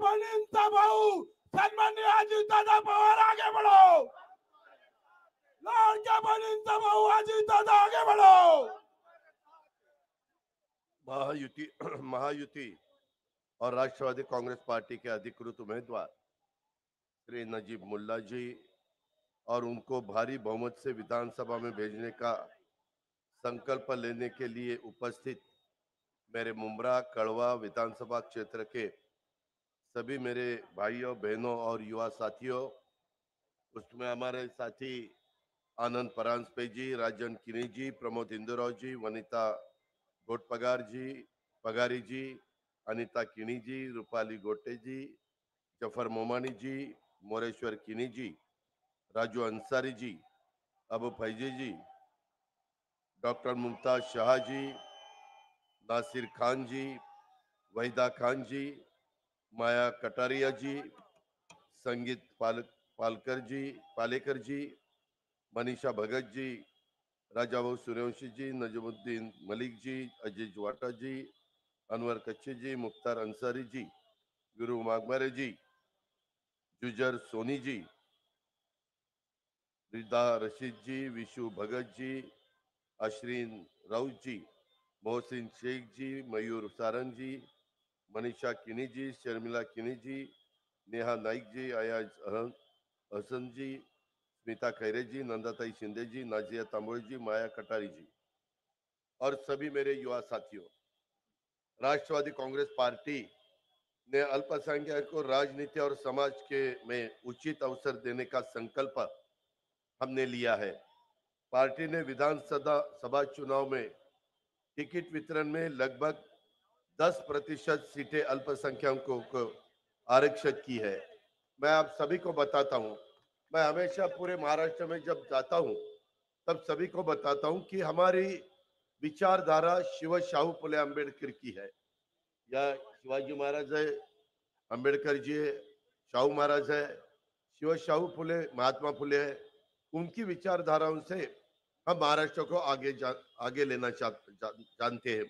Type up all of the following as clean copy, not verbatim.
बहिणींचा भाऊ सन्माननीय अजितदादा पवार आगे बढ़ो। लाडक्या बहिणींचा भाऊ अजितदादा आगे बढ़ो। महायुति और राष्ट्रवादी कांग्रेस पार्टी के अधिकृत उम्मीदवार श्री नजीब मुल्ला जी और उनको भारी बहुमत से विधानसभा में भेजने का संकल्प लेने के लिए उपस्थित मेरे मुमरा कड़वा विधानसभा क्षेत्र के सभी मेरे भाइयों बहनों और युवा साथियों, उसमें हमारे साथी आनंद परांजपे जी, राजन किनी जी, प्रमोद इंदुराव जी, वनिता पगारी जी, अनिता किनी जी, रूपाली गोटे जी, जफर मोमानी जी, मोरेश्वर किनी जी, राजू अंसारी जी, अबू फैजी जी, डॉक्टर मुमताज शाह जी, नासिर खान जी, वहीदा खान जी, माया कटारिया जी, संगीत पालेकर जी, मनीषा भगत जी, राजा भाऊ सूर्यवंशी जी, नजमुद्दीन मलिक जी, अजीज वाटा जी, अनवर कच्ची जी, मुख्तार अंसारी जी, गुरु मागमारे जी, जुजर सोनी जी, रिदा रशीद जी, विशु भगत जी, अशरीन राउत जी, मोहसिन शेख जी, मयूर सारंग जी, मनीषा किनी जी, शर्मिला किनी जी, नेहा नाइक जी, अयाज हसन जी, स्मिता खैरे जी, नंदाताई शिंदे जी, नाजिया तांबोई जी, माया कटारी जी और सभी मेरे युवा साथियों, राष्ट्रवादी कांग्रेस पार्टी ने अल्पसंख्यक को राजनीति और समाज के में उचित अवसर देने का संकल्प हमने लिया है। पार्टी ने विधानसभा चुनाव में टिकट वितरण में लगभग 10% सीटें अल्पसंख्यकों को आरक्षित की है। मैं आप सभी को बताता हूं, मैं हमेशा पूरे महाराष्ट्र में जब जाता हूं तब सभी को बताता हूं कि हमारी विचारधारा शिव शाहू फुले अंबेडकर की है। या शिवाजी महाराज है, अंबेडकर जी है, शाहू महाराज है, शिव शाहू फुले, महात्मा फुले है, उनकी विचारधाराओं से हम महाराष्ट्र को आगे लेना जानते हैं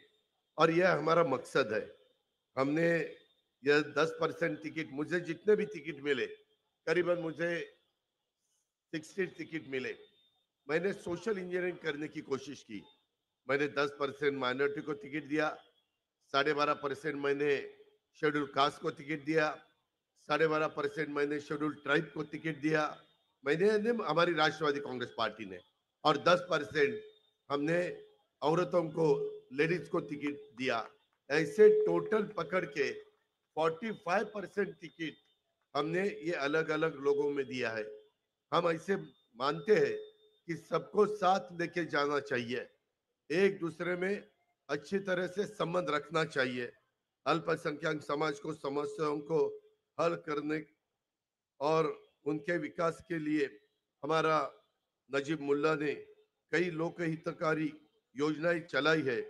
और यह हमारा मकसद है। हमने यह 10% टिकट, मुझे जितने भी टिकट मिले, करीबन मुझे 60 टिकट मिले, मैंने सोशल इंजीनियरिंग करने की कोशिश की। मैंने 10% माइनॉरिटी को टिकट दिया, 12.5% मैंने शेड्यूल कास्ट को टिकट दिया, 12.5% मैंने शेड्यूल ट्राइब को टिकट दिया, मैंने हमारी राष्ट्रवादी कांग्रेस पार्टी ने, और 10% हमने औरतों को, लेडीज को टिकट दिया। ऐसे टोटल पकड़ के 45% टिकट हमने ये अलग अलग लोगों में दिया है। हम ऐसे मानते हैं कि सबको साथ लेके जाना चाहिए, एक दूसरे में अच्छी तरह से संबंध रखना चाहिए। अल्पसंख्यक समाज को समस्याओं को हल करने और उनके विकास के लिए हमारा नजीब मुल्ला ने कई लोकहितकारी योजनाएं चलाई है,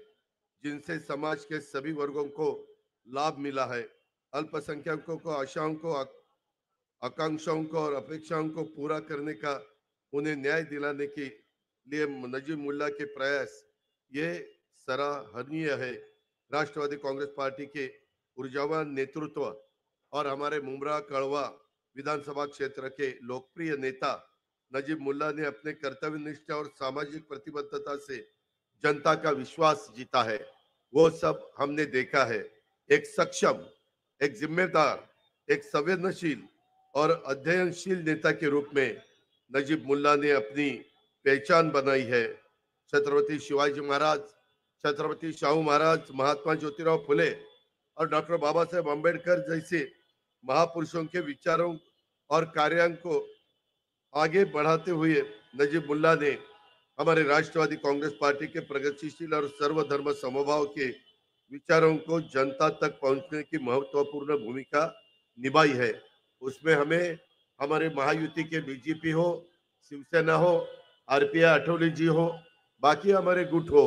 जिनसे समाज के सभी वर्गों को लाभ मिला है। अल्पसंख्यकों को आशाओं को, आकांक्षाओं को और अपेक्षाओं को पूरा करने का, उन्हें न्याय दिलाने के लिए नजीब मुल्ला के प्रयास ये सराहनीय है। राष्ट्रवादी कांग्रेस पार्टी के ऊर्जावान नेतृत्व और हमारे मुमरा कड़वा विधानसभा क्षेत्र के लोकप्रिय नेता नजीब मुल्ला ने अपने कर्तव्य निष्ठा और सामाजिक प्रतिबद्धता से जनता का विश्वास जीता है। वो सब हमने देखा है। एक सक्षम, एक जिम्मेदार, एक संवेदनशील और अध्ययनशील नेता के रूप में नजीब मुल्ला ने अपनी पहचान बनाई है। छत्रपति शिवाजी महाराज, छत्रपति शाहू महाराज, महात्मा ज्योतिराव फुले और डॉक्टर बाबा साहेब अम्बेडकर जैसे महापुरुषों के विचारों और कार्यों को आगे बढ़ाते हुए नजीब मुल्ला ने हमारे राष्ट्रवादी कांग्रेस पार्टी के प्रगतिशील और सर्वधर्म समभाव के विचारों को जनता तक पहुंचने की महत्वपूर्ण भूमिका निभाई है। उसमें हमें हमारे महायुति के बीजेपी हो, शिवसेना हो, आरपीआई अठौली जी हो, बाकी हमारे गुट हो,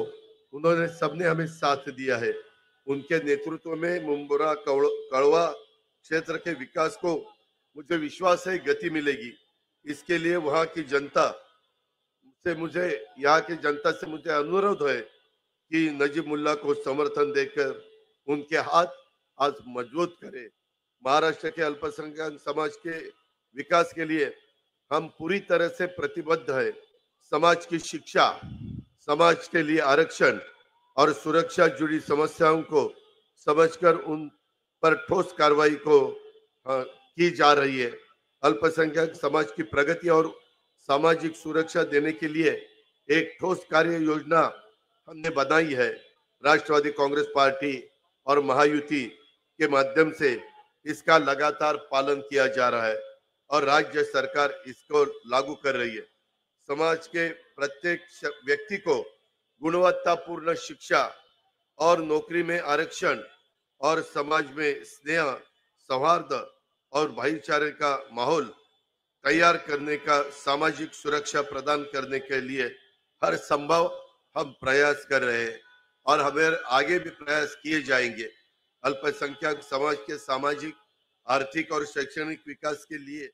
उन्होंने सबने हमें साथ दिया है। उनके नेतृत्व में मुंबरा कड़वा क्षेत्र के विकास को मुझे विश्वास है गति मिलेगी। इसके लिए वहां की जनता से मुझे, यहाँ की जनता से मुझे अनुरोध है कि नजीब मुल्ला को समर्थन देकर उनके हाथ आज मजबूत करें। महाराष्ट्र के अल्पसंख्यक समाज के विकास के लिए हम पूरी तरह से प्रतिबद्ध है। समाज की शिक्षा, समाज के लिए आरक्षण और सुरक्षा जुड़ी समस्याओं को समझकर उन पर ठोस कार्रवाई को की जा रही है। अल्पसंख्यक समाज की प्रगति और सामाजिक सुरक्षा देने के लिए एक ठोस कार्य योजना हमने बनाई है। राष्ट्रवादी कांग्रेस पार्टी और महायुति के माध्यम से इसका लगातार पालन किया जा रहा है और राज्य सरकार इसको लागू कर रही है। समाज के प्रत्येक व्यक्ति को गुणवत्तापूर्ण शिक्षा और नौकरी में आरक्षण और समाज में स्नेह, सौहार्द और भाईचारे का माहौल तैयार करने का सामाजिक सुरक्षा प्रदान करने के लिए हर संभव हम प्रयास कर रहे हैं और हमें आगे भी प्रयास किए जाएंगे। अल्पसंख्यक समाज के सामाजिक, आर्थिक और शैक्षणिक विकास के लिए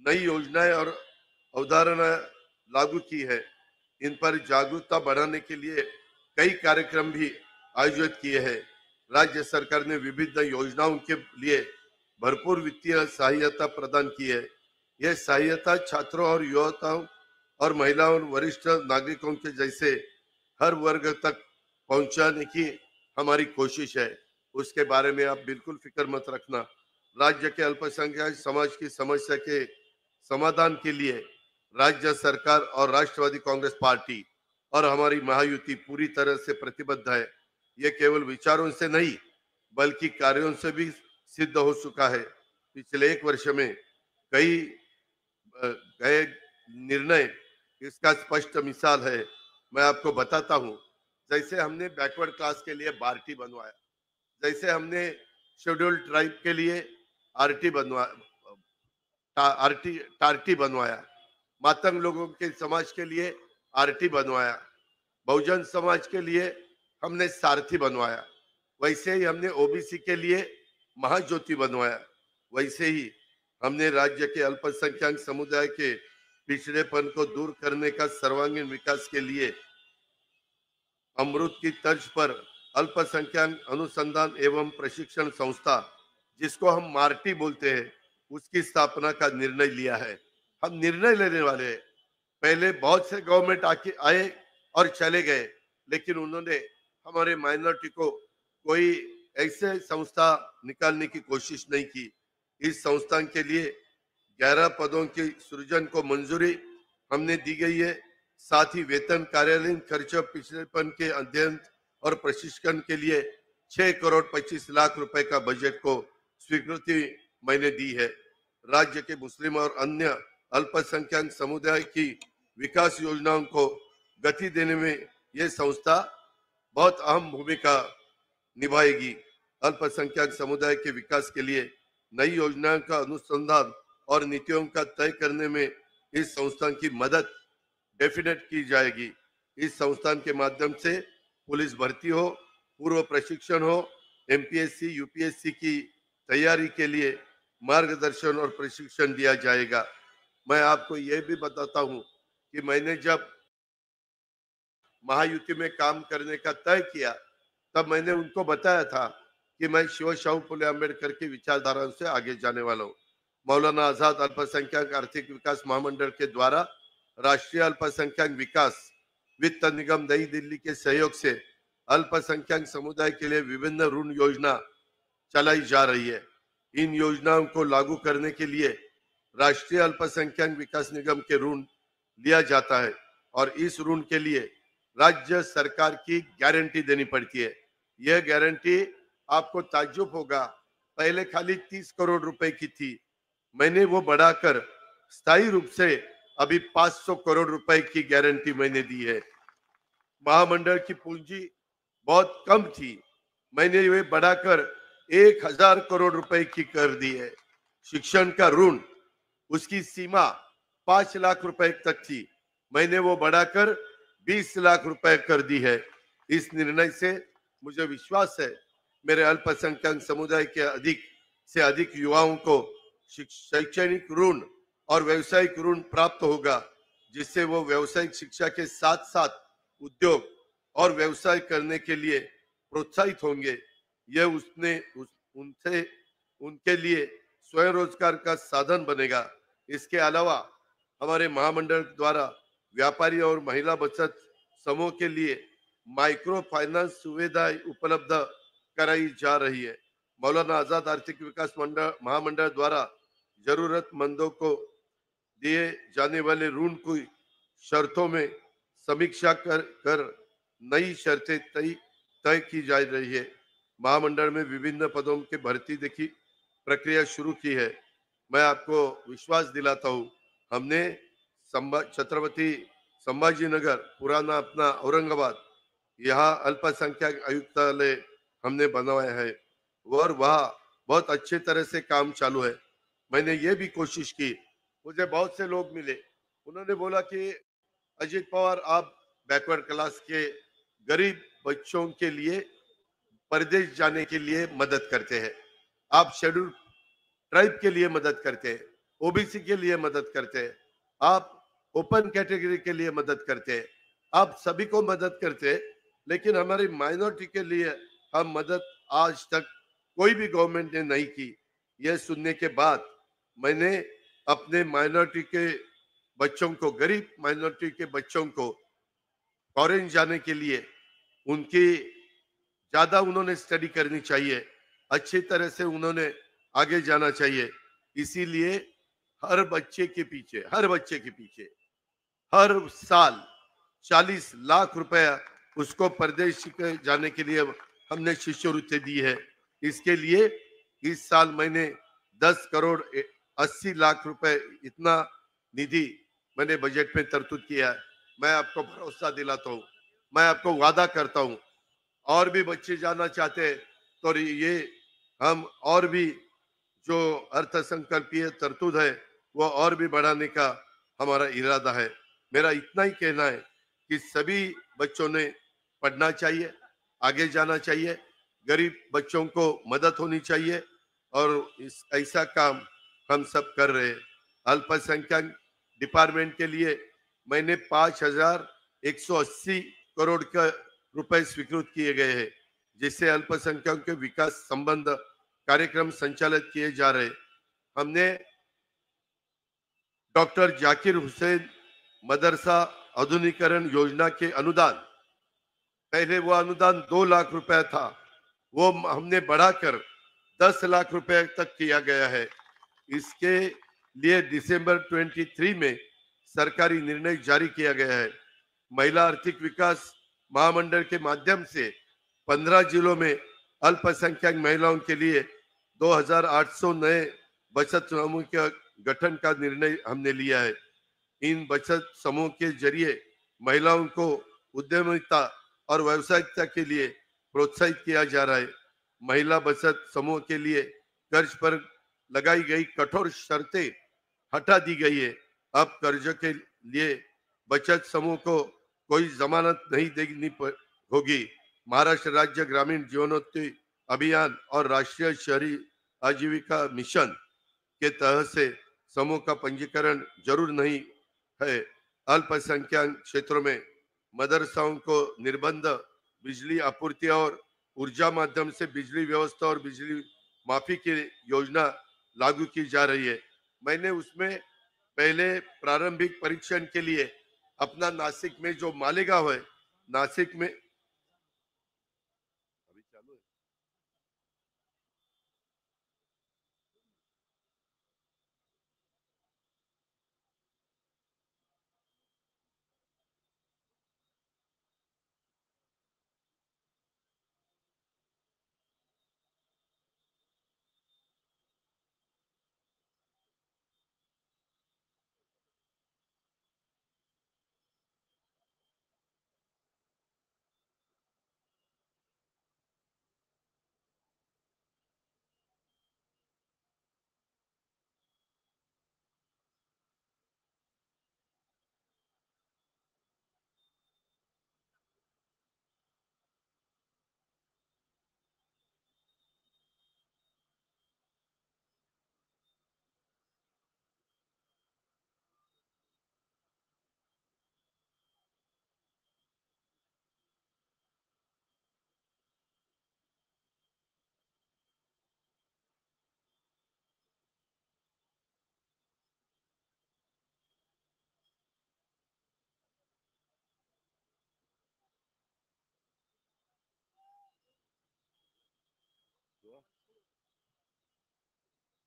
नई योजनाएं और अवधारणा लागू की है। इन पर जागरूकता बढ़ाने के लिए कई कार्यक्रम भी आयोजित किए हैं। राज्य सरकार ने विभिन्न योजनाओं के लिए भरपूर वित्तीय सहायता प्रदान की है। यह सहायता छात्रों और युवताओं और महिलाओं और वरिष्ठ नागरिकों के जैसे हर वर्ग तक पहुंचाने की हमारी कोशिश है। उसके बारे में आप बिल्कुल फिक्र मत रखना। राज्य के अल्पसंख्यक समाज की समस्या के समाधान के लिए राज्य सरकार और राष्ट्रवादी कांग्रेस पार्टी और हमारी महायुति पूरी तरह से प्रतिबद्ध है। ये केवल विचारों से नहीं बल्कि कार्यों से भी सिद्ध हो चुका है। पिछले एक वर्ष में कई गए निर्णय इसका स्पष्ट मिसाल है। मैं आपको बताता हूं, जैसे हमने बैकवर्ड क्लास के लिए बारटी बनवाया, जैसे हमने शेड्यूल्ड ट्राइब के लिए आरटी बनवाया, टारटी बनवाया, मातंग लोगों के समाज के लिए आरटी बनवाया, बहुजन समाज के लिए हमने सारथी बनवाया, वैसे ही हमने ओबीसी के लिए महाज्योति बनवाया। वैसे ही हमने राज्य के अल्पसंख्यक समुदाय के पिछड़ेपन को दूर करने का सर्वांगीण विकास के लिए अमृत की तर्ज पर अल्पसंख्यक अनुसंधान एवं प्रशिक्षण संस्था, जिसको हम मार्टी बोलते हैं, उसकी स्थापना का निर्णय लिया है। हम निर्णय लेने वाले हैं। पहले बहुत से गवर्नमेंट आए और चले गए, लेकिन उन्होंने हमारे माइनॉरिटी को कोई ऐसे संस्था निकालने की कोशिश नहीं की। इस संस्थान के लिए 11 पदों की सृजन को मंजूरी हमने दी गई है। साथ ही वेतन, कार्यालयीन खर्च, पिछड़ेपन के अध्ययन और प्रशिक्षण के लिए 6 करोड़ 25 लाख रुपए का बजट को स्वीकृति मैंने दी है। राज्य के मुस्लिम और अन्य अल्पसंख्यक समुदाय की विकास योजनाओं को गति देने में यह संस्था बहुत अहम भूमिका निभाएगी। अल्पसंख्यक समुदाय के विकास के लिए नई योजनाओं का अनुसंधान और नीतियों का तय करने में इस संस्थान की मदद डेफिनेट की जाएगी। इस संस्थान के माध्यम से पुलिस भर्ती हो, पूर्व प्रशिक्षण हो, एमपीएससी, यूपीएससी की तैयारी के लिए मार्गदर्शन और प्रशिक्षण दिया जाएगा। मैं आपको यह भी बताता हूं कि मैंने जब महायुति में काम करने का तय किया, तब मैंने उनको बताया था कि मैं शिव शाहू फुले अम्बेडकर की विचारधारा से आगे जाने वाला हूँ। मौलाना आजाद अल्पसंख्यक आर्थिक विकास महामंडल के द्वारा राष्ट्रीय अल्पसंख्यक विकास वित्त निगम नई दिल्ली के सहयोग से अल्पसंख्यक समुदाय के लिए विभिन्न ऋण योजना चलाई जा रही है। इन योजनाओं को लागू करने के लिए राष्ट्रीय अल्पसंख्यक विकास निगम के ऋण लिया जाता है और इस ऋण के लिए राज्य सरकार की गारंटी देनी पड़ती है। यह गारंटी आपको ताज्जुब होगा, पहले खाली 30 करोड़ रुपए की थी। मैंने वो बढ़ाकर स्थायी रूप से अभी 500 करोड़ रुपए की गारंटी मैंने दी है। महामंडल की पूंजी बहुत कम थी, मैंने वे बढ़ाकर 1000 करोड़ रुपए की कर दी है। शिक्षण का ऋण, उसकी सीमा 5 लाख रुपए तक थी, मैंने वो बढ़ाकर 20 लाख रुपए कर दी है। इस निर्णय से मुझे विश्वास है मेरे अल्पसंख्यक समुदाय के अधिक से अधिक युवाओं को शैक्षणिक ऋण और व्यवसायिक ऋण प्राप्त होगा, जिससे वो व्यवसायिक शिक्षा के साथ साथ उद्योग और व्यवसाय करने के लिए प्रोत्साहित होंगे। यह उनके लिए स्वयं रोजगार का साधन बनेगा। इसके अलावा हमारे महामंडल द्वारा व्यापारी और महिला बचत समूह के लिए माइक्रो फाइनेंस सुविधाएं उपलब्ध कराई जा रही है। मौलाना आजाद आर्थिक विकास मंडल महामंडल द्वारा जरूरतमंदों को दिए जाने वाले ऋण की शर्तों में समीक्षा कर नई शर्तें तय तय की जा रही है। महामंडल में विभिन्न पदों की भर्ती देखी प्रक्रिया शुरू की है। मैं आपको विश्वास दिलाता हूँ, हमने छत्रपति संभाजी नगर पुराना अपना औरंगाबाद, यहाँ अल्पसंख्यक आयुक्तालय हमने बनवाया है और वहाँ बहुत अच्छे तरह से काम चालू है। मैंने ये भी कोशिश की, मुझे बहुत से लोग मिले, उन्होंने बोला कि अजीत पवार आप बैकवर्ड क्लास के गरीब बच्चों के लिए परदेश जाने के लिए मदद करते हैं, आप शेड्यूल ट्राइब के लिए मदद करते हैं, ओबीसी के लिए मदद करते हैं, आप ओपन कैटेगरी के लिए मदद करते हैं, आप सभी को मदद करते हैं, लेकिन हमारी माइनॉरिटी के लिए हम मदद आज तक कोई भी गवर्नमेंट ने नहीं की। यह सुनने के बाद मैंने अपने माइनॉरिटी के बच्चों को, गरीब माइनॉरिटी के बच्चों को फॉरेन जाने के लिए उनकी ज्यादा उन्होंने स्टडी करनी चाहिए, अच्छी तरह से उन्होंने आगे जाना चाहिए। इसीलिए हर बच्चे के पीछे हर साल 40 लाख रुपया उसको परदेश के जाने के लिए हमने शिष्यवृत्ति दी है। इसके लिए इस साल मैंने 10 करोड़ 80 लाख रुपए इतना निधि मैंने बजट में तरतूद किया है। मैं आपको भरोसा दिलाता हूँ, मैं आपको वादा करता हूँ, और भी बच्चे जाना चाहते हैं तो ये हम और भी जो अर्थ संकल्पीय तरतूद है वो और भी बढ़ाने का हमारा इरादा है। मेरा इतना ही कहना है कि सभी बच्चों ने पढ़ना चाहिए, आगे जाना चाहिए, गरीब बच्चों को मदद होनी चाहिए, और इस ऐसा काम हम सब कर रहे हैं। अल्पसंख्यक डिपार्टमेंट के लिए मैंने 5,180 करोड़ का रुपए स्वीकृत किए गए हैं, जिससे अल्पसंख्यकों के विकास संबंध कार्यक्रम संचालित किए जा रहे। हमने डॉक्टर जाकिर हुसैन मदरसा आधुनिकीकरण योजना के अनुदान, पहले वो अनुदान 2 लाख रुपए था, वो हमने बढ़ाकर 10 लाख रुपए तक किया गया है। इसके लिए दिसंबर 23 में सरकारी निर्णय जारी किया गया है। महिला आर्थिक विकास महामंडल के माध्यम से 15 जिलों में अल्पसंख्यक महिलाओं के लिए 2,800 नए बचत समूह के गठन का निर्णय हमने लिया है। इन बचत समूह के जरिए महिलाओं को उद्यमिता और व्यवसायिकता के लिए प्रोत्साहित किया जा रहा है। महिला बचत समूह के लिए कर्ज पर लगाई गई कठोर शर्तें हटा दी गई है। अब कर्ज के लिए बचत समूह को कोई जमानत नहीं देनी होगी। महाराष्ट्र राज्य ग्रामीण जीवनोन्नति अभियान और राष्ट्रीय शहरी आजीविका मिशन के तहत से समूह का पंजीकरण जरूर नहीं है। अल्पसंख्यक क्षेत्रों में मदरसाओं को निर्बंध बिजली आपूर्ति और ऊर्जा माध्यम से बिजली व्यवस्था और बिजली माफी की योजना लागू की जा रही है। मैंने उसमें पहले प्रारंभिक परीक्षण के लिए अपना नासिक में जो मालेगांव है, नासिक में अभी चालू है।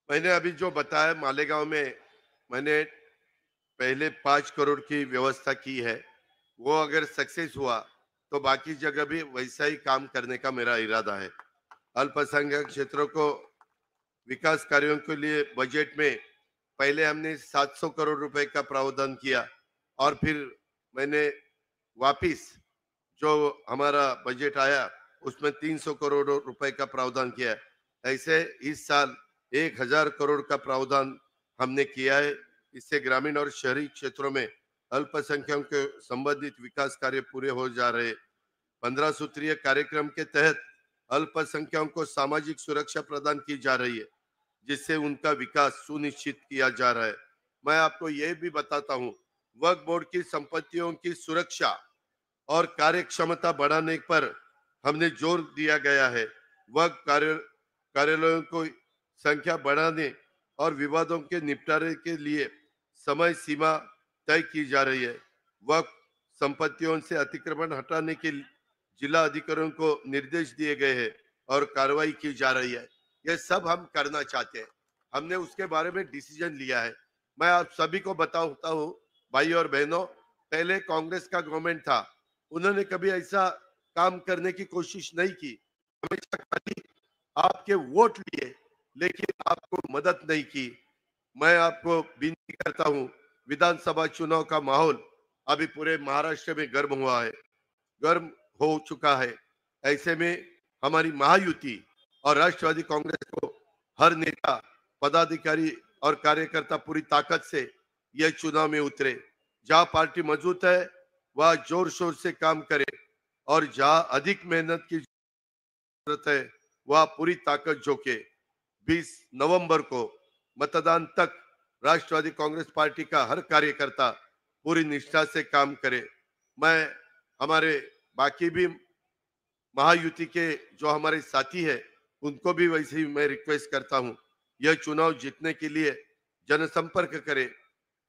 मैंने अभी जो बताया मालेगांव में मैंने पहले 5 करोड़ की व्यवस्था की है। वो अगर सक्सेस हुआ तो बाकी जगह भी वैसा ही काम करने का मेरा इरादा है। अल्पसंख्यक क्षेत्रों को विकास कार्यों के लिए बजट में पहले हमने 700 करोड़ रुपए का प्रावधान किया और फिर मैंने वापिस जो हमारा बजट आया उसमें 300 करोड़ रुपए का प्रावधान किया है। ऐसे इस साल 1000 करोड़ का प्रावधान हमने किया है। इससे ग्रामीण और शहरी क्षेत्रों में अल्पसंख्यकों के संबंधित विकास कार्य पूरे हो जा रहे। 15 सूत्रीय कार्यक्रम के तहत अल्पसंख्यकों को सामाजिक सुरक्षा प्रदान की जा रही है, जिससे उनका विकास सुनिश्चित किया जा रहा है। मैं आपको यह भी बताता हूँ, वक्फ बोर्ड की संपत्तियों की सुरक्षा और कार्यक्षमता बढ़ाने पर हमने जोर दिया गया है। वक्फ कार्यालयों को संख्या बढ़ाने और विवादों के निपटारे के लिए समय सीमा तय की जा रही है। वक्फ संपत्तियों से अतिक्रमण हटाने के जिला अधिकारियों को निर्देश दिए गए हैं और कार्रवाई की जा रही है। ये सब हम करना चाहते हैं। हमने उसके बारे में डिसीजन लिया है। मैं आप सभी को बताता हूँ, भाई और बहनों, पहले कांग्रेस का गवर्नमेंट था, उन्होंने कभी ऐसा काम करने की कोशिश नहीं की। हमेशा खाली आपके वोट लिए, लेकिन आपको मदद नहीं की। मैं आपको विनती करता हूँ, विधानसभा चुनाव का माहौल अभी पूरे महाराष्ट्र में गर्म हो चुका है। ऐसे में हमारी महायुति और राष्ट्रवादी कांग्रेस को हर नेता, पदाधिकारी और कार्यकर्ता पूरी ताकत से यह चुनाव में उतरे। जहां पार्टी मजबूत है वह जोर शोर से काम करे और जहां अधिक मेहनत की जरूरत है वह पूरी ताकत झोंके। 20 नवंबर को मतदान तक राष्ट्रवादी कांग्रेस पार्टी का हर कार्यकर्ता पूरी निष्ठा से काम करे। मैं हमारे बाकी भी महायुति के जो हमारे साथी है उनको भी वैसे ही मैं रिक्वेस्ट करता हूं, यह चुनाव जीतने के लिए जनसंपर्क करे,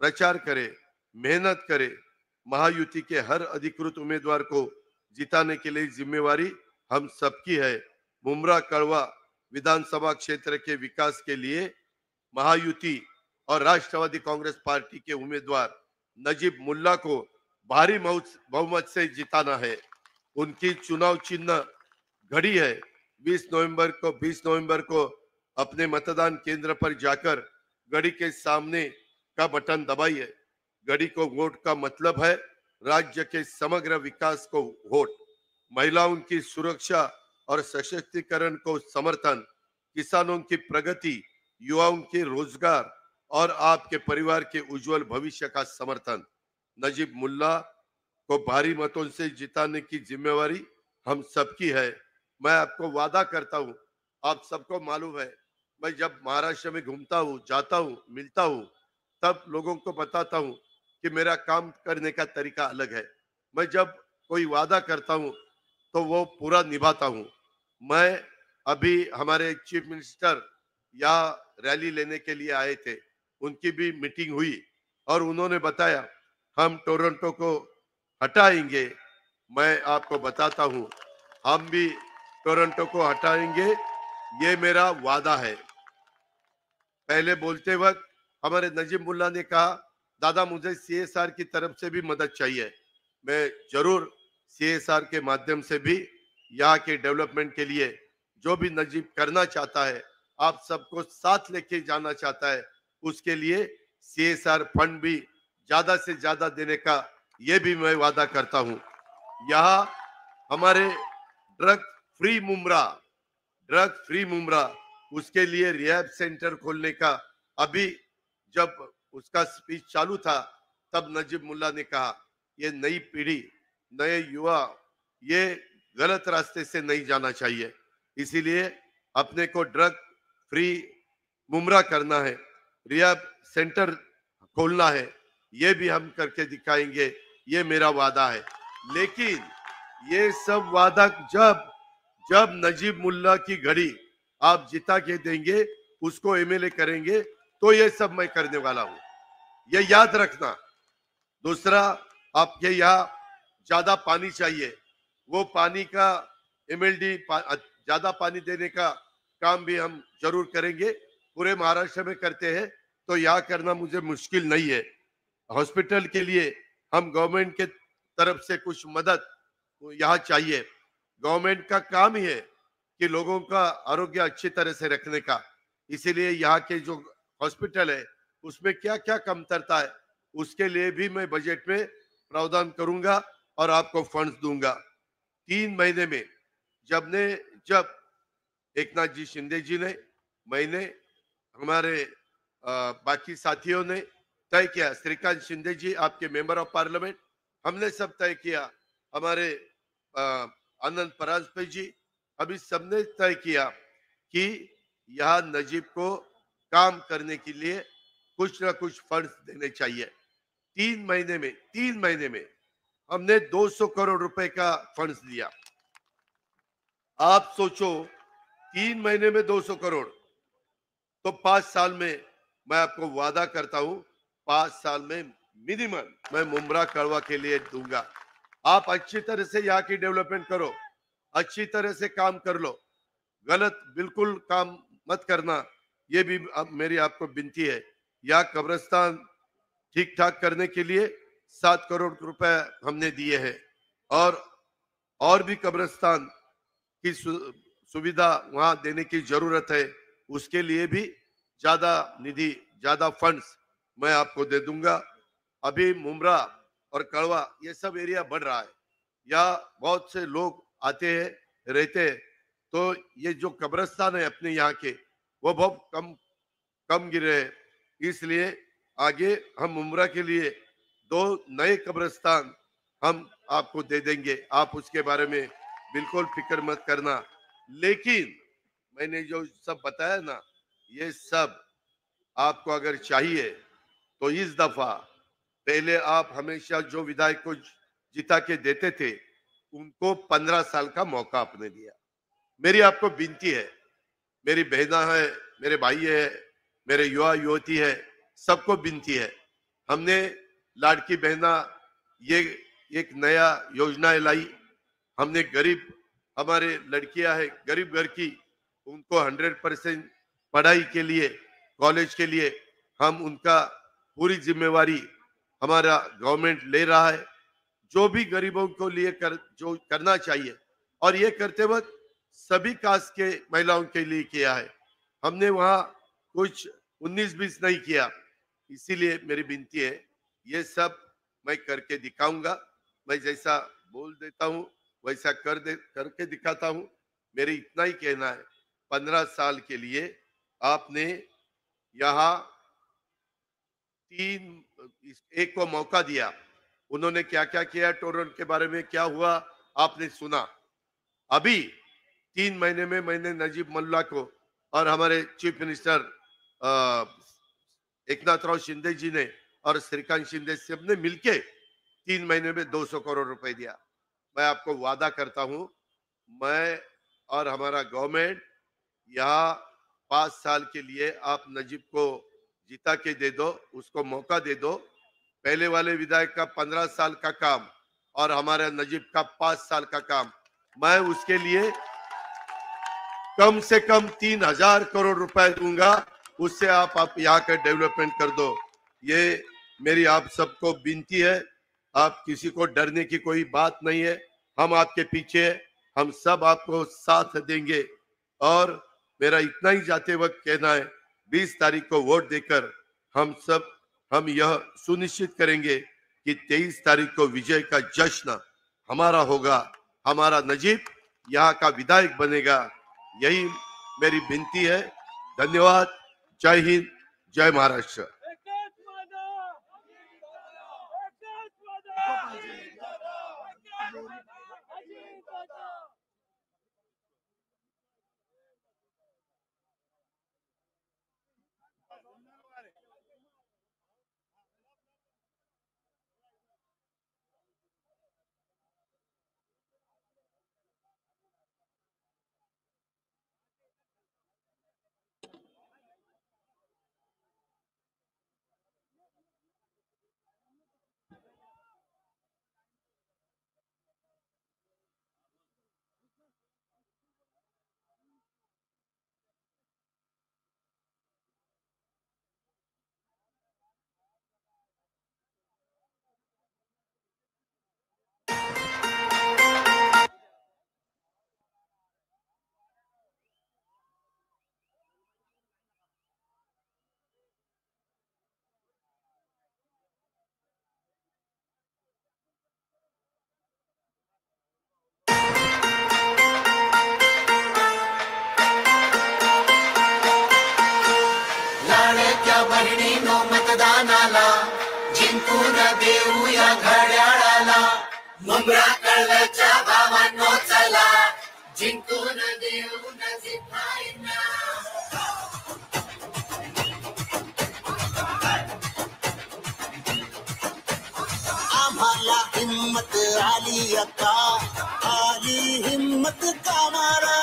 प्रचार करे, मेहनत करे। महायुति के हर अधिकृत उम्मीदवार को जिताने के लिए जिम्मेवारी हम सबकी है। मुमरा कड़वा विधानसभा क्षेत्र के विकास के लिए महायुति और राष्ट्रवादी कांग्रेस पार्टी के उम्मीदवार नजीब मुल्ला को भारी बहुमत से जिताना है। उनकी चुनाव चिन्ह घड़ी है। 20 नवंबर को अपने मतदान केंद्र पर जाकर घड़ी के सामने का बटन दबाइए। घड़ी को वोट का मतलब है राज्य के समग्र विकास को वोट, महिलाओं की सुरक्षा और सशक्तिकरण को समर्थन, किसानों की प्रगति, युवाओं के रोजगार और आपके परिवार के उज्जवल भविष्य का समर्थन। नजीब मुल्ला को भारी मतों से जिताने की जिम्मेवारी हम सबकी है। मैं आपको वादा करता हूं, आप सबको मालूम है, मैं जब महाराष्ट्र में घूमता हूं, जाता हूं, मिलता हूं, तब लोगों को बताता हूं कि मेरा काम करने का तरीका अलग है। मैं जब कोई वादा करता हूं तो वो पूरा निभाता हूं। मैं अभी हमारे चीफ मिनिस्टर यहाँ रैली लेने के लिए आए थे, उनकी भी मीटिंग हुई और उन्होंने बताया हम टोरंटो को हटाएंगे। मैं आपको बताता हूं, हम भी टोरंटो को हटाएंगे, ये मेरा वादा है। पहले बोलते वक्त हमारे नजीब मुल्ला ने कहा, दादा मुझे सीएसआर की तरफ से भी मदद चाहिए। मैं जरूर सीएसआर के माध्यम से भी यहाँ के डेवलपमेंट के लिए जो भी नजीब करना चाहता है, आप सबको साथ लेके जाना चाहता है, उसके लिए सीएसआर फंड भी ज्यादा से ज्यादा देने का ये भी मैं वादा करता हूँ। यहाँ हमारे ड्रग फ्री मुमरा उसके लिए रिहैब सेंटर खोलने का, अभी जब उसका स्पीच चालू था तब नजीब मुल्ला ने कहा ये नई पीढ़ी, नए युवा ये गलत रास्ते से नहीं जाना चाहिए, इसीलिए अपने को ड्रग फ्री मुमरा करना है, रिहैब सेंटर खोलना है, ये भी हम करके दिखाएंगे, ये मेरा वादा है। लेकिन ये सब वादा जब नजीब मुल्ला की घड़ी आप जिता के देंगे, उसको एमएलए करेंगे, तो ये सब मैं करने वाला हूं, ये याद रखना। दूसरा, आपके यहाँ ज्यादा पानी चाहिए, वो पानी का एमएलडी ज्यादा पानी देने का काम भी हम जरूर करेंगे। पूरे महाराष्ट्र में करते हैं, तो यहाँ करना मुझे मुश्किल नहीं है। हॉस्पिटल के लिए हम गवर्नमेंट के तरफ से कुछ मदद यहाँ चाहिए। गवर्नमेंट का काम ही है कि लोगों का आरोग्य अच्छी तरह से रखने का। इसीलिए यहाँ के जो हॉस्पिटल है उसमें क्या क्या कमतरता है, उसके लिए भी मैं बजट में प्रावधान करूंगा और आपको फंड्स दूंगा। 3 महीने में जब एकनाथ जी शिंदे जी ने, मैंने, हमारे बाकी साथियों ने तय किया, श्रीकांत शिंदे जी आपके मेंबर ऑफ पार्लियामेंट, हमने सब तय किया, हमारे अ, आनंद परांजपे जी, अभी सबने तय किया कि यहाँ नजीब को काम करने के लिए कुछ ना कुछ फंड्स देने चाहिए। 3 महीने में हमने 200 करोड़ रुपए का फंड्स दिया। आप सोचो, 3 महीने में 200 करोड़, तो 5 साल में मैं आपको वादा करता हूं, 5 साल में मिनिमम मैं मुमरा कड़वा के लिए दूंगा। आप अच्छी तरह से यहाँ की डेवलपमेंट करो, अच्छी तरह से काम कर लो, गलत बिल्कुल काम मत करना, ये भी अब मेरी आपको विनती है। यहाँ कब्रिस्तान ठीक ठाक करने के लिए 7 करोड़ रुपए हमने दिए हैं, और भी कब्रिस्तान की सुविधा वहां देने की जरूरत है, उसके लिए भी ज्यादा निधि, ज्यादा फंड्स मैं आपको दे दूंगा। अभी मुमरा और कड़वा ये सब एरिया बढ़ रहा है, यहाँ बहुत से लोग आते हैं, रहते हैं, तो ये जो कब्रिस्तान है अपने यहाँ के, वो बहुत कम कम गिरे हैं। इसलिए आगे हम मुमरा के लिए 2 नए कब्रिस्तान हम आपको दे देंगे, आप उसके बारे में बिल्कुल फिक्र मत करना। लेकिन मैंने जो सब बताया ना, ये सब आपको अगर चाहिए तो इस दफा, पहले आप हमेशा जो विधायक को जिता के देते थे उनको 15 साल का मौका आपने दिया। मेरी आपको विनती है, मेरी बहना है, मेरे भाई है, मेरे युवा युवती है, सबको विनती है, हमने लाड़की बहना ये एक नया योजना लाई। हमने गरीब, हमारे लड़कियां है गरीब घर की, उनको 100% पढ़ाई के लिए, कॉलेज के लिए हम उनका पूरी जिम्मेवारी हमारा गवर्नमेंट ले रहा है। जो भी गरीबों को लिए जो करना चाहिए, और ये करते वक्त सभी कास्ट के महिलाओं के लिए किया है, हमने वहां कुछ 19-20 नहीं किया। इसीलिए मेरी विनती है, ये सब मैं करके दिखाऊंगा। मैं जैसा बोल देता हूँ वैसा करके दिखाता हूँ। मेरी इतना ही कहना है, 15 साल के लिए आपने यहाँ एक को मौका दिया, उन्होंने क्या क्या किया, टोरंट के बारे में क्या हुआ आपने सुना। अभी 3 महीने में मैंने नजीब मल्ला को और हमारे चीफ मिनिस्टर एकनाथ राव शिंदे जी ने और श्रीकांत शिंदे सबने मिलके 3 महीने में 200 करोड़ रुपए दिया। मैं आपको वादा करता हूं, मैं और हमारा गवर्नमेंट यहाँ 5 साल के लिए आप नजीब को जिता के दे दो, उसको मौका दे दो। पहले वाले विधायक का 15 साल का काम और हमारे नजीब का 5 साल का काम, मैं उसके लिए कम से कम 3,000 करोड़ रुपए दूंगा, उससे आप यहाँ का डेवलपमेंट कर दो। ये मेरी आप सबको विनती है, आप किसी को डरने की कोई बात नहीं है, हम आपके पीछे हैं, हम सब आपको साथ देंगे। और मेरा इतना ही जाते वक्त कहना है, 20 तारीख को वोट देकर हम यह सुनिश्चित करेंगे कि 23 तारीख को विजय का जश्न हमारा होगा, हमारा नजीब यहाँ का विधायक बनेगा। यही मेरी विनती है। धन्यवाद। जय हिंद, जय महाराष्ट्र। एकच वादा, एकच वादा, एकच वादा, अजित दादा. उमरा कळव्याच्या भावांनो चला जिंकून देऊन जिंकायना. आम्हाला हिम्मत आली आता, आली हिम्मत कामाला.